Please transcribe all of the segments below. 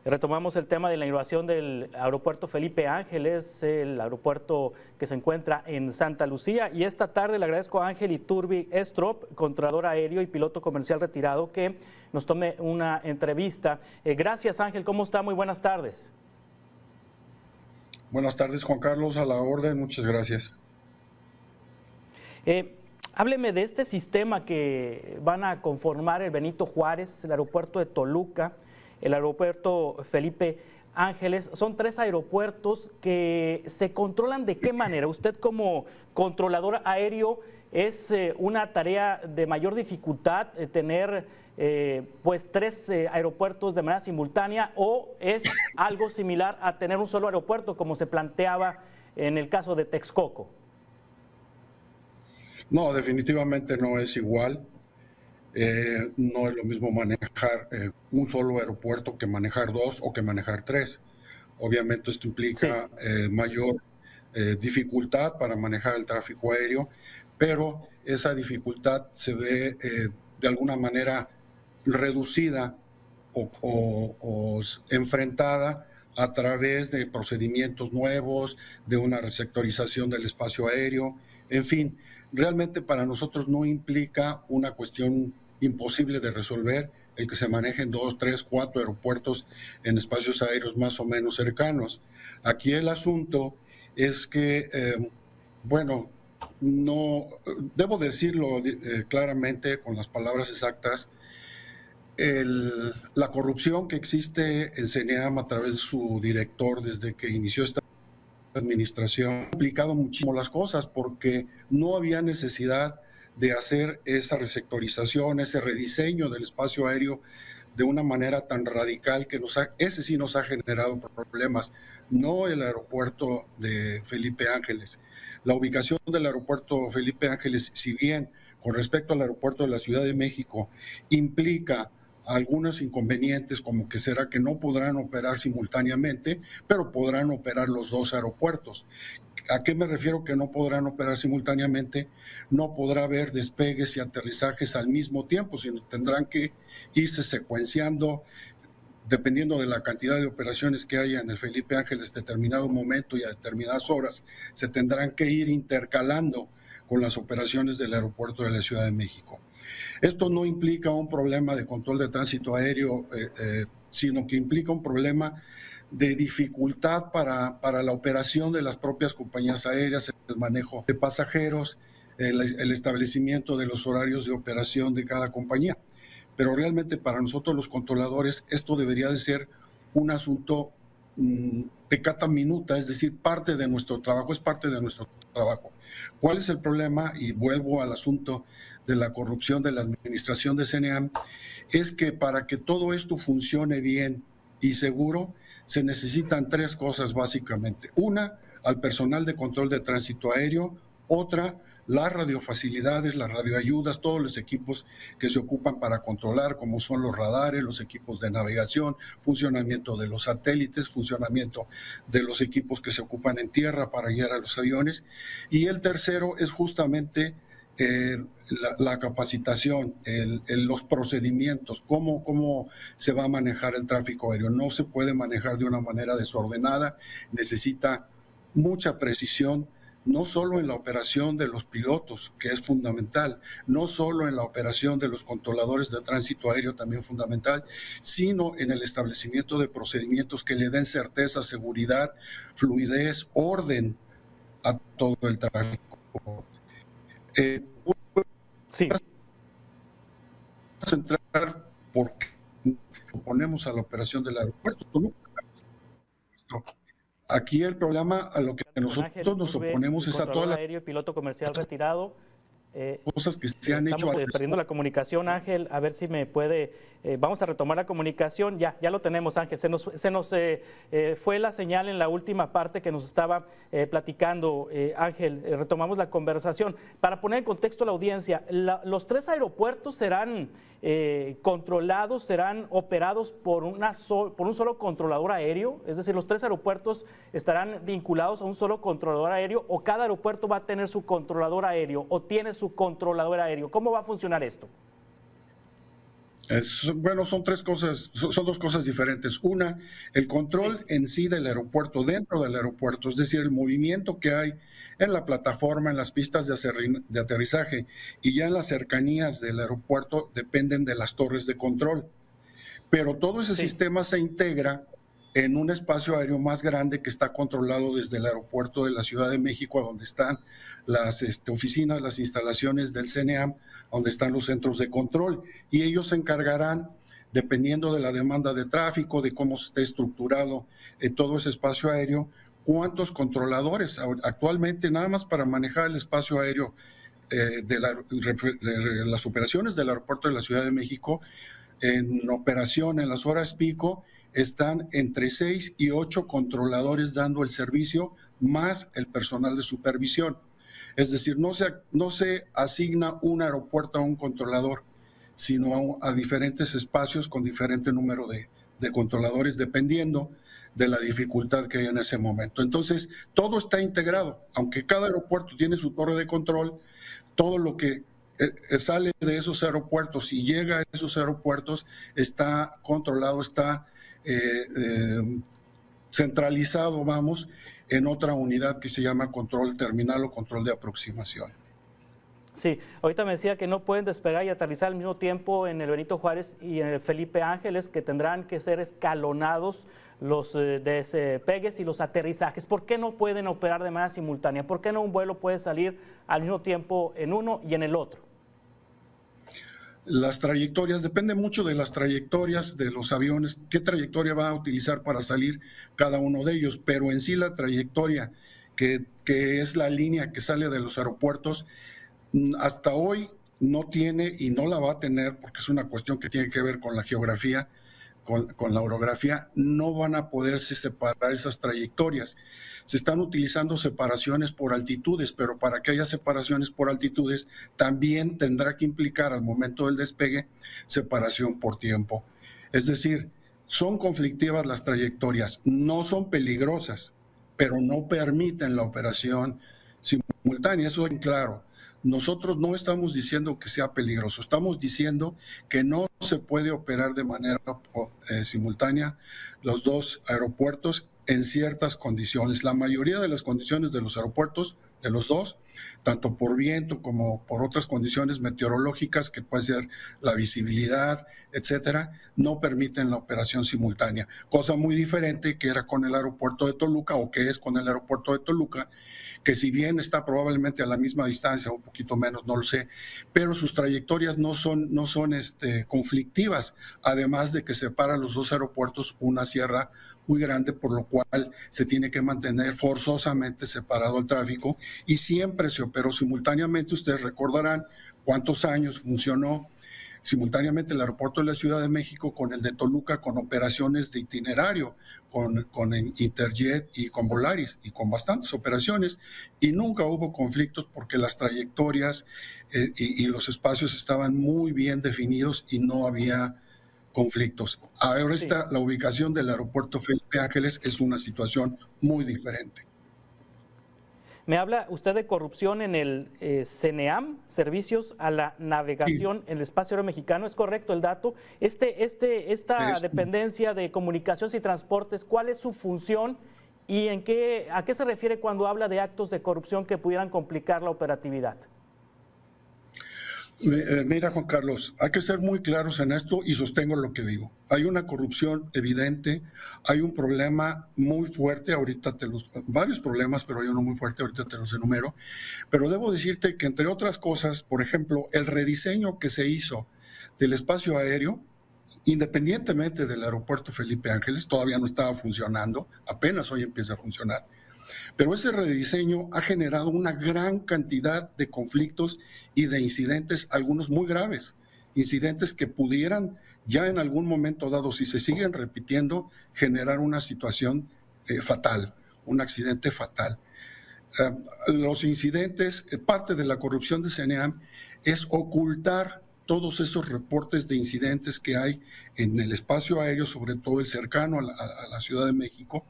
Retomamos el tema de la inauguración del aeropuerto Felipe Ángeles, el aeropuerto que se encuentra en Santa Lucía. Y esta tarde le agradezco a Ángel Iturbi Estrop, controlador aéreo y piloto comercial retirado, que nos tome una entrevista. Gracias, Ángel. ¿Cómo está? Muy buenas tardes. Buenas tardes, Juan Carlos, a la orden. Muchas gracias. Hábleme de este sistema que van a conformar el Benito Juárez, el aeropuerto de Toluca, el aeropuerto Felipe Ángeles. Son 3 aeropuertos que se controlan. ¿De qué manera? Usted, como controlador aéreo, ¿es una tarea de mayor dificultad tener pues 3 aeropuertos de manera simultánea, o es algo similar a tener un solo aeropuerto como se planteaba en el caso de Texcoco? No, definitivamente no es igual. No es lo mismo manejar un solo aeropuerto que manejar 2 o que manejar 3. Obviamente esto implica mayor dificultad para manejar el tráfico aéreo, pero esa dificultad se ve de alguna manera reducida o enfrentada a través de procedimientos nuevos, de una resectorización del espacio aéreo, en fin. Realmente para nosotros no implica una cuestión imposible de resolver el que se manejen 2, 3, 4 aeropuertos en espacios aéreos más o menos cercanos. Aquí el asunto es que, bueno, no debo decirlo claramente con las palabras exactas. La corrupción que existe en CENEAM a través de su director desde que inició esta administración ha complicado muchísimo las cosas, porque no había necesidad de hacer esa resectorización, ese rediseño del espacio aéreo de una manera tan radical que ese sí nos ha generado problemas, no el aeropuerto de Felipe Ángeles. La ubicación del aeropuerto Felipe Ángeles, si bien con respecto al aeropuerto de la Ciudad de México implica algunos inconvenientes, como que será que no podrán operar simultáneamente, pero podrán operar los 2 aeropuertos. ¿A qué me refiero que no podrán operar simultáneamente? No podrá haber despegues y aterrizajes al mismo tiempo, sino tendrán que irse secuenciando dependiendo de la cantidad de operaciones que haya en el Felipe Ángeles en determinado momento y a determinadas horas, se tendrán que ir intercalando con las operaciones del aeropuerto de la Ciudad de México. Esto no implica un problema de control de tránsito aéreo, sino que implica un problema de dificultad para la operación de las propias compañías aéreas, el manejo de pasajeros, el establecimiento de los horarios de operación de cada compañía. Pero realmente para nosotros los controladores esto debería de ser un asunto peccata minuta, es decir, parte de nuestro trabajo, es parte de nuestro trabajo. ¿Cuál es el problema? Y vuelvo al asunto de la corrupción de la administración de CENEAM, es que para que todo esto funcione bien y seguro, se necesitan 3 cosas básicamente. Una, al personal de control de tránsito aéreo. Otra, las radiofacilidades, las radioayudas, todos los equipos que se ocupan para controlar, como son los radares, los equipos de navegación, funcionamiento de los satélites, funcionamiento de los equipos que se ocupan en tierra para guiar a los aviones. Y el tercero es justamente la capacitación, los procedimientos, cómo se va a manejar el tráfico aéreo. No se puede manejar de una manera desordenada, necesita mucha precisión, no solo en la operación de los pilotos, que es fundamental, no solo en la operación de los controladores de tránsito aéreo, también fundamental, sino en el establecimiento de procedimientos que le den certeza, seguridad, fluidez, orden a todo el tráfico. Sí. Centrar porque oponemos a la operación del aeropuerto. Aquí el problema a lo que nosotros nos oponemos es a toda la aéreo y piloto comercial retirado. Cosas que se han hecho. Estamos perdiendo la comunicación, Ángel, a ver si me puede, vamos a retomar la comunicación, ya lo tenemos, Ángel, se nos fue la señal en la última parte que nos estaba platicando, Ángel, retomamos la conversación. Para poner en contexto a la audiencia, los 3 aeropuertos serán controlados, serán operados por un solo controlador aéreo, es decir, los 3 aeropuertos estarán vinculados a un solo controlador aéreo, o cada aeropuerto va a tener su controlador aéreo o tiene su controlador aéreo. ¿Cómo va a funcionar esto? Bueno, son tres cosas, son dos cosas diferentes. Una, el control Sí, en sí del aeropuerto, dentro del aeropuerto, es decir, el movimiento que hay en la plataforma, en las pistas de aterrizaje y ya en las cercanías del aeropuerto dependen de las torres de control. Pero todo ese sí, sistema se integra en un espacio aéreo más grande que está controlado desde el aeropuerto de la Ciudad de México, a donde están las oficinas, las instalaciones del CNEAM, donde están los centros de control. Y ellos se encargarán, dependiendo de la demanda de tráfico, de cómo esté estructurado todo ese espacio aéreo, cuántos controladores. Actualmente, nada más para manejar el espacio aéreo de las operaciones del aeropuerto de la Ciudad de México, en operación en las horas pico están entre 6 y 8 controladores dando el servicio, más el personal de supervisión. Es decir, no se asigna un aeropuerto a un controlador, sino a diferentes espacios con diferente número de controladores, dependiendo de la dificultad que hay en ese momento. Entonces, todo está integrado, aunque cada aeropuerto tiene su torre de control, todo lo que sale de esos aeropuertos y llega a esos aeropuertos está controlado, está centralizado, vamos, en otra unidad que se llama control terminal o control de aproximación. sí. Ahorita me decía que no pueden despegar y aterrizar al mismo tiempo en el Benito Juárez y en el Felipe Ángeles, que tendrán que ser escalonados los despegues y los aterrizajes. ¿Por qué no pueden operar de manera simultánea? ¿Por qué no un vuelo puede salir al mismo tiempo en uno y en el otro? Las trayectorias, depende mucho de las trayectorias de los aviones, qué trayectoria va a utilizar para salir cada uno de ellos, pero en sí la trayectoria que es la línea que sale de los aeropuertos, hasta hoy no tiene y no la va a tener, porque es una cuestión que tiene que ver con la geografía, con la orografía, no van a poderse separar esas trayectorias. Se están utilizando separaciones por altitudes, pero para que haya separaciones por altitudes, también tendrá que implicar al momento del despegue separación por tiempo. Es decir, son conflictivas las trayectorias, no son peligrosas, pero no permiten la operación simultánea, eso es claro. Nosotros no estamos diciendo que sea peligroso, estamos diciendo que no se puede operar de manera simultánea los dos aeropuertos en ciertas condiciones. La mayoría de las condiciones de los aeropuertos, de los dos, tanto por viento como por otras condiciones meteorológicas, que puede ser la visibilidad, etcétera, no permiten la operación simultánea. Cosa muy diferente que era con el aeropuerto de Toluca, o que es con el aeropuerto de Toluca, que si bien está probablemente a la misma distancia, un poquito menos, no lo sé, pero sus trayectorias no son conflictivas, además de que separa los dos aeropuertos una sierra muy grande, por lo cual se tiene que mantener forzosamente separado el tráfico y siempre se operó simultáneamente. Ustedes recordarán cuántos años funcionó simultáneamente el aeropuerto de la Ciudad de México con el de Toluca, con operaciones de itinerario, con Interjet y con Volaris, y con bastantes operaciones, y nunca hubo conflictos porque las trayectorias y los espacios estaban muy bien definidos y no había conflictos. Ahora Sí. la ubicación del aeropuerto Felipe Ángeles es una situación muy diferente. Me habla usted de corrupción en el CNEAM, Servicios a la Sí, Navegación en el Espacio Aéreo Mexicano. ¿Es correcto el dato? Esta es, dependencia de comunicaciones y transportes, ¿cuál es su función y a qué se refiere cuando habla de actos de corrupción que pudieran complicar la operatividad? Mira, Juan Carlos, hay que ser muy claros en esto y sostengo lo que digo. Hay una corrupción evidente, hay un problema muy fuerte, varios problemas, pero hay uno muy fuerte, ahorita te los enumero. Pero debo decirte que, entre otras cosas, por ejemplo, el rediseño que se hizo del espacio aéreo, independientemente del aeropuerto Felipe Ángeles, todavía no estaba funcionando, apenas hoy empieza a funcionar. Pero ese rediseño ha generado una gran cantidad de conflictos y de incidentes, algunos muy graves, incidentes que pudieran ya en algún momento dado, si se siguen repitiendo, generar una situación fatal, un accidente fatal. Los incidentes, parte de la corrupción de CNEAM es ocultar todos esos reportes de incidentes que hay en el espacio aéreo, sobre todo el cercano a la Ciudad de México,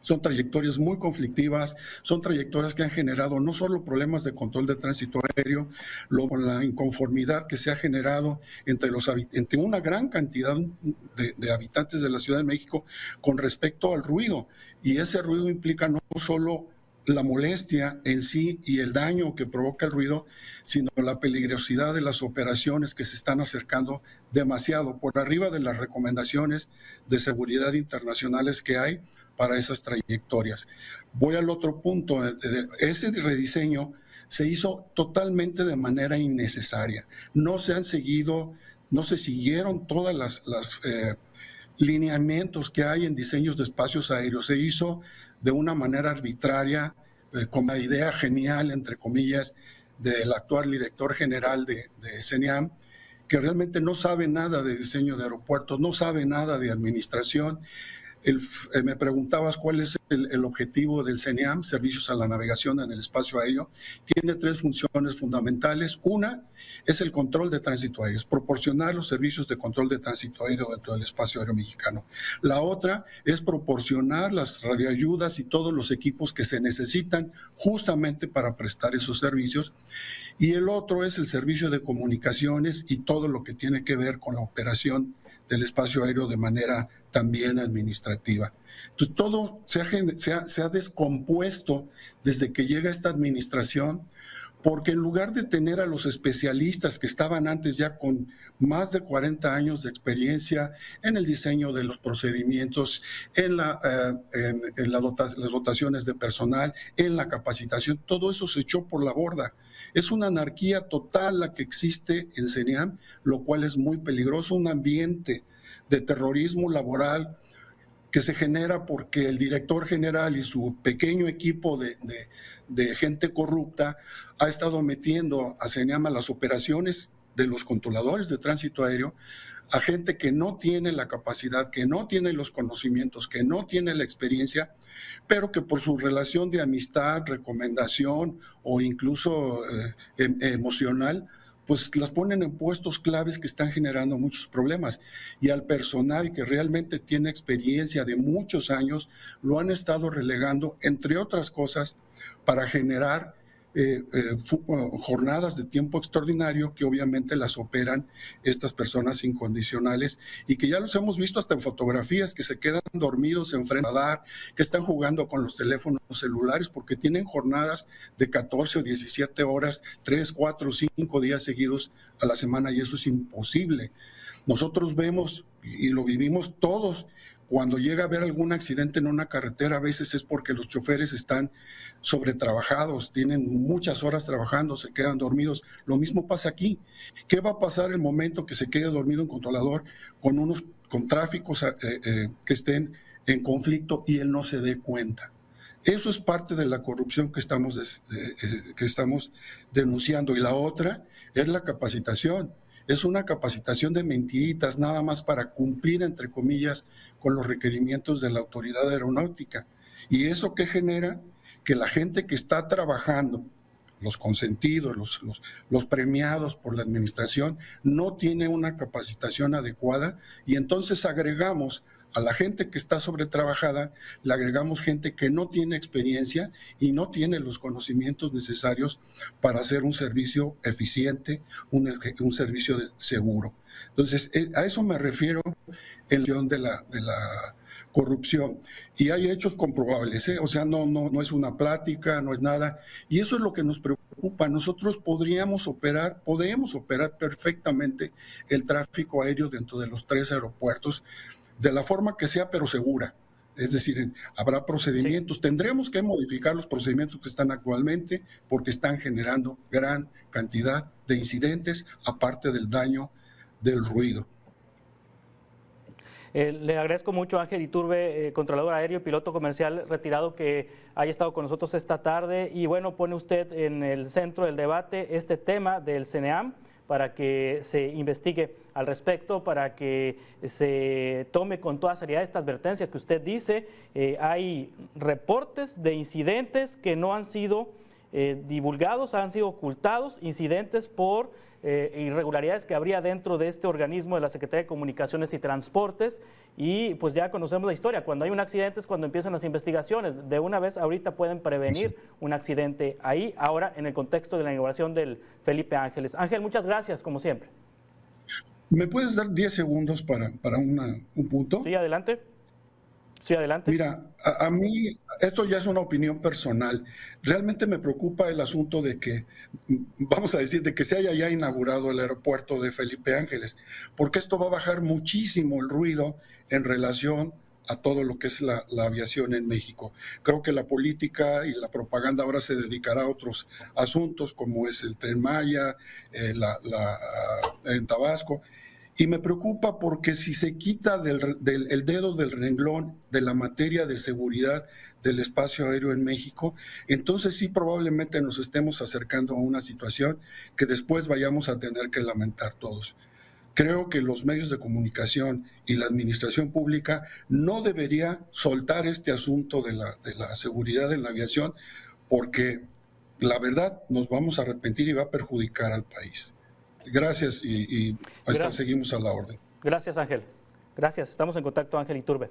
son trayectorias muy conflictivas, son trayectorias que han generado no solo problemas de control de tránsito aéreo, con la inconformidad que se ha generado entre una gran cantidad de habitantes de la Ciudad de México con respecto al ruido. Y ese ruido implica no solo la molestia en sí y el daño que provoca el ruido, sino la peligrosidad de las operaciones que se están acercando demasiado por arriba de las recomendaciones de seguridad internacionales que hay para esas trayectorias. Voy al otro punto. Ese rediseño se hizo totalmente de manera innecesaria. No se siguieron todas las lineamientos que hay en diseños de espacios aéreos. Se hizo de una manera arbitraria, con la idea genial, entre comillas, del actual director general de CENEAM, que realmente no sabe nada de diseño de aeropuertos, no sabe nada de administración. Me preguntabas cuál es el objetivo del CENEAM, Servicios a la Navegación en el Espacio Aéreo. Tiene 3 funciones fundamentales. Una es el control de tránsito aéreo, es proporcionar los servicios de control de tránsito aéreo dentro del espacio aéreo mexicano. La otra es proporcionar las radioayudas y todos los equipos que se necesitan justamente para prestar esos servicios. Y el otro es el servicio de comunicaciones y todo lo que tiene que ver con la operación del espacio aéreo de manera también administrativa. Entonces, todo se ha descompuesto desde que llega esta administración, porque en lugar de tener a los especialistas que estaban antes ya con más de 40 años de experiencia en el diseño de los procedimientos, en las dotaciones de personal, en la capacitación, todo eso se echó por la borda. Es una anarquía total la que existe en CENEAM, lo cual es muy peligroso, un ambiente de terrorismo laboral que se genera porque el director general y su pequeño equipo de gente corrupta ha estado metiendo a CENEAM a las operaciones de los controladores de tránsito aéreo, a gente que no tiene la capacidad, que no tiene los conocimientos, que no tiene la experiencia, pero que por su relación de amistad, recomendación o incluso emocional, pues las ponen en puestos claves que están generando muchos problemas. Y al personal que realmente tiene experiencia de muchos años, lo han estado relegando, entre otras cosas, para generar jornadas de tiempo extraordinario que obviamente las operan estas personas incondicionales y que ya los hemos visto hasta en fotografías, que se quedan dormidos enfrente al radar, que están jugando con los teléfonos celulares porque tienen jornadas de 14 o 17 horas, 3, 4, 5 días seguidos a la semana, y eso es imposible. Nosotros vemos y lo vivimos todos. Cuando llega a haber algún accidente en una carretera, a veces es porque los choferes están sobretrabajados, tienen muchas horas trabajando, se quedan dormidos. Lo mismo pasa aquí. ¿Qué va a pasar el momento que se quede dormido un controlador con tráficos que estén en conflicto y él no se dé cuenta? Eso es parte de la corrupción que estamos denunciando. Y la otra es la capacitación. Es una capacitación de mentiritas, nada más para cumplir, entre comillas, con los requerimientos de la autoridad aeronáutica. ¿Y eso qué genera? Que la gente que está trabajando, los consentidos, los premiados por la administración, no tiene una capacitación adecuada, y entonces agregamos a la gente que está sobretrabajada, le agregamos gente que no tiene experiencia y no tiene los conocimientos necesarios para hacer un servicio eficiente, un servicio seguro. Entonces, a eso me refiero en la de la corrupción. Y hay hechos comprobables, ¿eh? O sea, no es una plática, no es nada. Y eso es lo que nos preocupa. Nosotros podemos operar perfectamente el tráfico aéreo dentro de los 3 aeropuertos, de la forma que sea, pero segura. Es decir, habrá procedimientos, tendremos que modificar los procedimientos que están actualmente porque están generando gran cantidad de incidentes, aparte del daño del ruido. Le agradezco mucho a Ángel Iturbe, controlador aéreo y piloto comercial retirado, que haya estado con nosotros esta tarde. Y bueno, pone usted en el centro del debate este tema del CENEAM, para que se investigue al respecto, para que se tome con toda seriedad esta advertencia que usted dice. Hay reportes de incidentes que no han sido divulgados, han sido ocultados, incidentes por irregularidades que habría dentro de este organismo de la Secretaría de Comunicaciones y Transportes, y pues ya conocemos la historia. Cuando hay un accidente es cuando empiezan las investigaciones. De una vez ahorita pueden prevenir un accidente ahí, ahora en el contexto de la inauguración del Felipe Ángeles. Ángel, muchas gracias, como siempre. ¿Me puedes dar 10 segundos para un punto? Sí, adelante. Sí, adelante. Mira, a mí esto ya es una opinión personal. Realmente me preocupa el asunto de que, vamos a decir, de que se haya ya inaugurado el aeropuerto de Felipe Ángeles, porque esto va a bajar muchísimo el ruido en relación a todo lo que es la aviación en México. Creo que la política y la propaganda ahora se dedicará a otros asuntos, como es el Tren Maya, en Tabasco. Y me preocupa porque si se quita el dedo del renglón de la materia de seguridad del espacio aéreo en México, entonces sí probablemente nos estemos acercando a una situación que después vayamos a tener que lamentar todos. Creo que los medios de comunicación y la administración pública no debería soltar este asunto de la seguridad en la aviación, porque la verdad nos vamos a arrepentir y va a perjudicar al país. Gracias y seguimos a la orden. Gracias, Ángel. Gracias. Estamos en contacto, Ángel Iturbe.